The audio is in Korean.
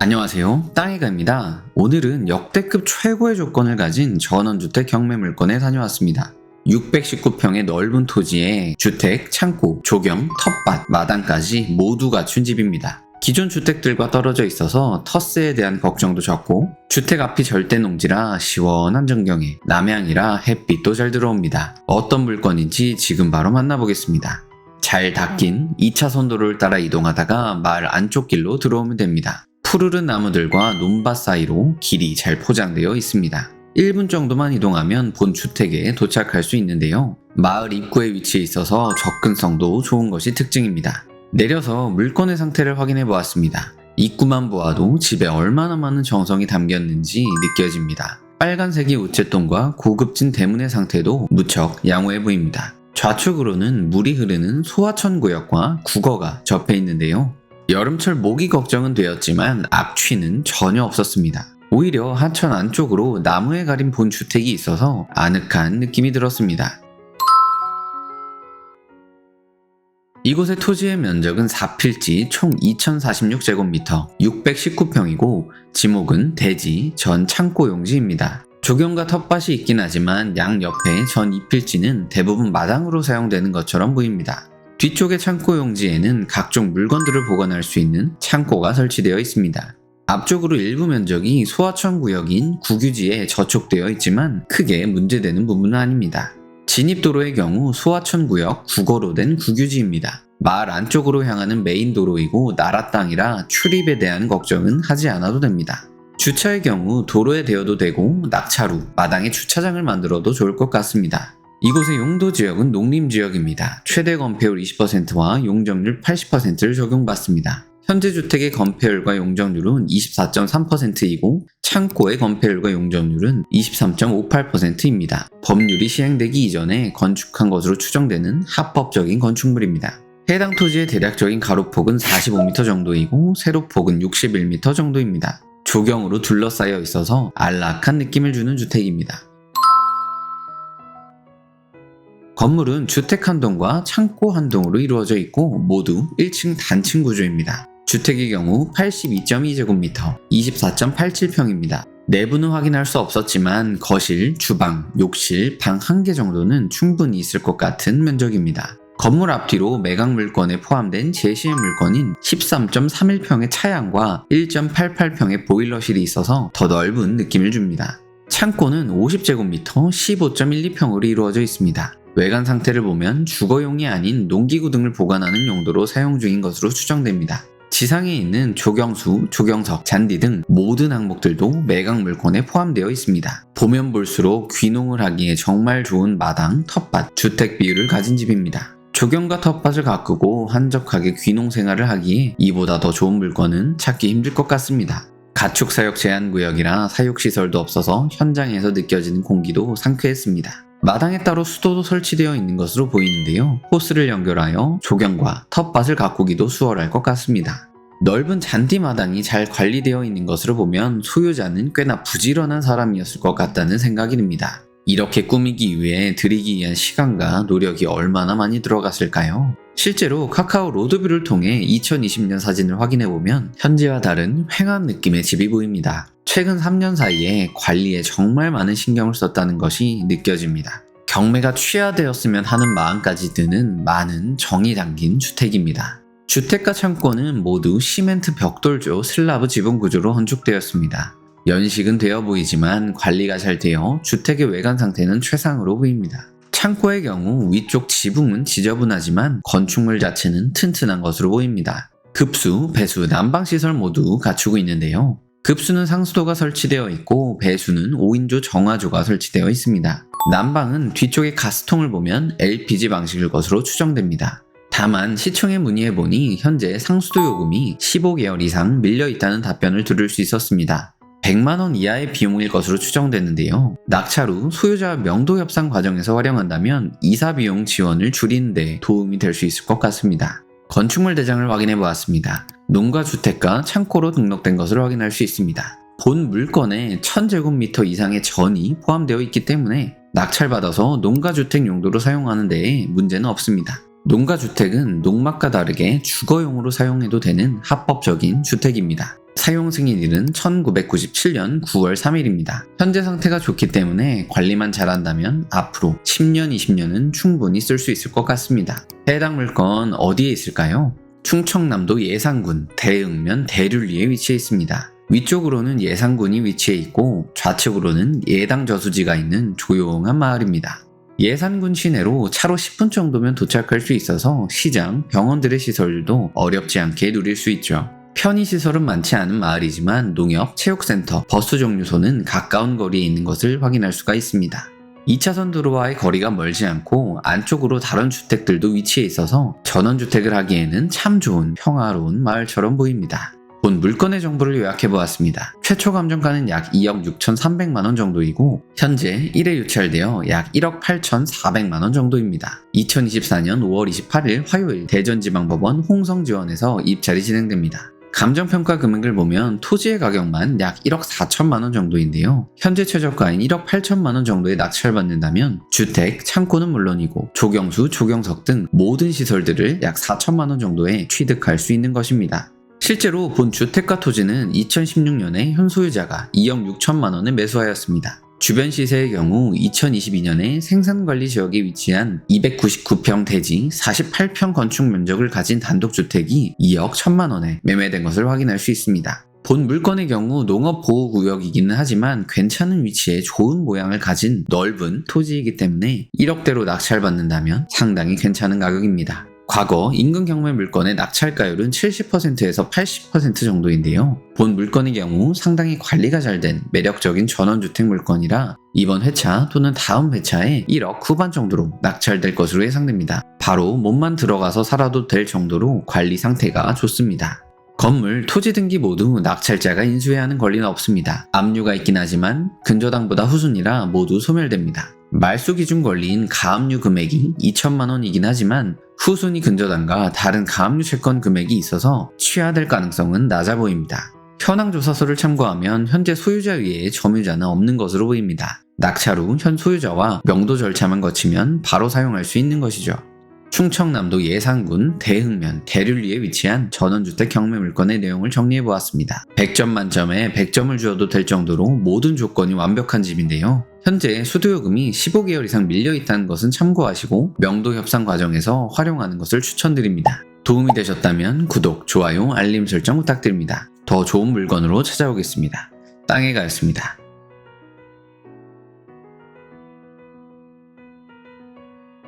안녕하세요. 땅이가입니다. 오늘은 역대급 최고의 조건을 가진 전원주택 경매물건에 다녀왔습니다. 619평의 넓은 토지에 주택, 창고, 조경, 텃밭, 마당까지 모두 갖춘 집입니다. 기존 주택들과 떨어져 있어서 터스에 대한 걱정도 적고 주택 앞이 절대 농지라 시원한 전경에 남향이라 햇빛도 잘 들어옵니다. 어떤 물건인지 지금 바로 만나보겠습니다. 잘 닦인 2차선 도로를 따라 이동하다가 마을 안쪽 길로 들어오면 됩니다. 푸르른 나무들과 논밭 사이로 길이 잘 포장되어 있습니다. 1분 정도만 이동하면 본 주택에 도착할 수 있는데요. 마을 입구에 위치해 있어서 접근성도 좋은 것이 특징입니다. 내려서 물건의 상태를 확인해 보았습니다. 입구만 보아도 집에 얼마나 많은 정성이 담겼는지 느껴집니다. 빨간색이 우체통과 고급진 대문의 상태도 무척 양호해 보입니다. 좌측으로는 물이 흐르는 소하천 구역과 국어가 접해 있는데요. 여름철 모기 걱정은 되었지만 악취는 전혀 없었습니다. 오히려 하천 안쪽으로 나무에 가린 본 주택이 있어서 아늑한 느낌이 들었습니다. 이곳의 토지의 면적은 4필지 총 2046제곱미터 619평이고 지목은 대지 전 창고 용지입니다. 조경과 텃밭이 있긴 하지만 양 옆에 전 2필지는 대부분 마당으로 사용되는 것처럼 보입니다. 뒤쪽의 창고 용지에는 각종 물건들을 보관할 수 있는 창고가 설치되어 있습니다. 앞쪽으로 일부 면적이 소하천 구역인 국유지에 저촉되어 있지만 크게 문제되는 부분은 아닙니다. 진입도로의 경우 소하천 구역 국어로 된 국유지입니다. 마을 안쪽으로 향하는 메인 도로이고 나라 땅이라 출입에 대한 걱정은 하지 않아도 됩니다. 주차의 경우 도로에 대어도 되고 낙차루, 마당에 주차장을 만들어도 좋을 것 같습니다. 이곳의 용도 지역은 농림지역입니다. 최대 건폐율 20%와 용적률 80%를 적용받습니다. 현재 주택의 건폐율과 용적률은 24.3%이고 창고의 건폐율과 용적률은 23.58%입니다. 법률이 시행되기 이전에 건축한 것으로 추정되는 합법적인 건축물입니다. 해당 토지의 대략적인 가로폭은 45m 정도이고 세로폭은 61m 정도입니다. 조경으로 둘러싸여 있어서 안락한 느낌을 주는 주택입니다. 건물은 주택 한 동과 창고 한 동으로 이루어져 있고 모두 1층 단층 구조입니다. 주택의 경우 82.2제곱미터 24.87평입니다. 내부는 확인할 수 없었지만 거실, 주방, 욕실, 방 1개 정도는 충분히 있을 것 같은 면적입니다. 건물 앞뒤로 매각 물건에 포함된 제시의 물건인 13.31평의 차양과 1.88평의 보일러실이 있어서 더 넓은 느낌을 줍니다. 창고는 50제곱미터 15.12평으로 이루어져 있습니다. 외관 상태를 보면 주거용이 아닌 농기구 등을 보관하는 용도로 사용 중인 것으로 추정됩니다. 지상에 있는 조경수, 조경석, 잔디 등 모든 항목들도 매각 물건에 포함되어 있습니다. 보면 볼수록 귀농을 하기에 정말 좋은 마당, 텃밭, 주택 비율을 가진 집입니다. 조경과 텃밭을 가꾸고 한적하게 귀농 생활을 하기에 이보다 더 좋은 물건은 찾기 힘들 것 같습니다. 가축 사육 제한 구역이라 사육시설도 없어서 현장에서 느껴지는 공기도 상쾌했습니다. 마당에 따로 수도도 설치되어 있는 것으로 보이는데요. 호스를 연결하여 조경과 텃밭을 가꾸기도 수월할 것 같습니다. 넓은 잔디 마당이 잘 관리되어 있는 것으로 보면 소유자는 꽤나 부지런한 사람이었을 것 같다는 생각이 듭니다. 이렇게 꾸미기 위해 들이기 위한 시간과 노력이 얼마나 많이 들어갔을까요? 실제로 카카오 로드뷰를 통해 2020년 사진을 확인해보면 현재와 다른 휑한 느낌의 집이 보입니다. 최근 3년 사이에 관리에 정말 많은 신경을 썼다는 것이 느껴집니다. 경매가 취하되었으면 하는 마음까지 드는 많은 정이 담긴 주택입니다. 주택과 창고는 모두 시멘트 벽돌조 슬라브 지붕 구조로 건축되었습니다. 연식은 되어 보이지만 관리가 잘 되어 주택의 외관 상태는 최상으로 보입니다. 창고의 경우 위쪽 지붕은 지저분하지만 건축물 자체는 튼튼한 것으로 보입니다. 급수, 배수, 난방시설 모두 갖추고 있는데요. 급수는 상수도가 설치되어 있고 배수는 5인조 정화조가 설치되어 있습니다. 난방은 뒤쪽의 가스통을 보면 LPG 방식일 것으로 추정됩니다. 다만 시청에 문의해보니 현재 상수도 요금이 15개월 이상 밀려있다는 답변을 들을 수 있었습니다. 100만원 이하의 비용일 것으로 추정되는데요. 낙찰 후 소유자 명도 협상 과정에서 활용한다면 이사 비용 지원을 줄이는 데 도움이 될 수 있을 것 같습니다. 건축물 대장을 확인해 보았습니다. 농가주택과 창고로 등록된 것을 확인할 수 있습니다. 본 물건에 1000제곱미터 이상의 전이 포함되어 있기 때문에 낙찰받아서 농가주택 용도로 사용하는 데에 문제는 없습니다. 농가주택은 농막과 다르게 주거용으로 사용해도 되는 합법적인 주택입니다. 사용 승인일은 1997년 9월 3일입니다. 현재 상태가 좋기 때문에 관리만 잘한다면 앞으로 10년, 20년은 충분히 쓸 수 있을 것 같습니다. 해당 물건 어디에 있을까요? 충청남도 예산군 대흥면 대륜리에 위치해 있습니다. 위쪽으로는 예산군이 위치해 있고 좌측으로는 예당 저수지가 있는 조용한 마을입니다. 예산군 시내로 차로 10분 정도면 도착할 수 있어서 시장, 병원들의 시설도 어렵지 않게 누릴 수 있죠. 편의시설은 많지 않은 마을이지만 농협, 체육센터, 버스 정류소는 가까운 거리에 있는 것을 확인할 수가 있습니다. 2차선 도로와의 거리가 멀지 않고 안쪽으로 다른 주택들도 위치해 있어서 전원주택을 하기에는 참 좋은 평화로운 마을처럼 보입니다. 본 물건의 정보를 요약해보았습니다. 최초 감정가는 약 2억 6,300만원 정도이고 현재 1회 유찰되어 약 1억 8,400만원 정도입니다. 2024년 5월 28일 화요일 대전지방법원 홍성지원에서 입찰이 진행됩니다. 감정평가 금액을 보면 토지의 가격만 약 1억 4천만원 정도인데요. 현재 최저가인 1억 8천만원 정도에 낙찰받는다면 주택, 창고는 물론이고 조경수, 조경석 등 모든 시설들을 약 4천만원 정도에 취득할 수 있는 것입니다. 실제로 본 주택과 토지는 2016년에 현 소유자가 2억 6천만 원에 매수하였습니다. 주변 시세의 경우 2022년에 생산관리 지역에 위치한 299평 대지 48평 건축 면적을 가진 단독주택이 2억 1천만 원에 매매된 것을 확인할 수 있습니다. 본 물건의 경우 농업보호구역이기는 하지만 괜찮은 위치에 좋은 모양을 가진 넓은 토지이기 때문에 1억대로 낙찰받는다면 상당히 괜찮은 가격입니다. 과거 인근 경매 물건의 낙찰가율은 70%에서 80% 정도인데요. 본 물건의 경우 상당히 관리가 잘 된 매력적인 전원주택 물건이라 이번 회차 또는 다음 회차에 1억 후반 정도로 낙찰될 것으로 예상됩니다. 바로 몸만 들어가서 살아도 될 정도로 관리 상태가 좋습니다. 건물, 토지 등기 모두 낙찰자가 인수해야 하는 권리는 없습니다. 압류가 있긴 하지만 근저당보다 후순위라 모두 소멸됩니다. 말소 기준 권리인 가압류 금액이 2천만 원이긴 하지만 후순위 근저당과 다른 가압류 채권 금액이 있어서 취하될 가능성은 낮아 보입니다. 현황 조사서를 참고하면 현재 소유자 외에 점유자는 없는 것으로 보입니다. 낙찰 후 현 소유자와 명도 절차만 거치면 바로 사용할 수 있는 것이죠. 충청남도 예산군 대흥면 대륜리에 위치한 전원주택 경매 물건의 내용을 정리해보았습니다. 100점 만점에 100점을 주어도 될 정도로 모든 조건이 완벽한 집인데요. 현재 수도요금이 15개월 이상 밀려있다는 것은 참고하시고 명도 협상 과정에서 활용하는 것을 추천드립니다. 도움이 되셨다면 구독, 좋아요, 알림 설정 부탁드립니다. 더 좋은 물건으로 찾아오겠습니다. 땅해가였습니다.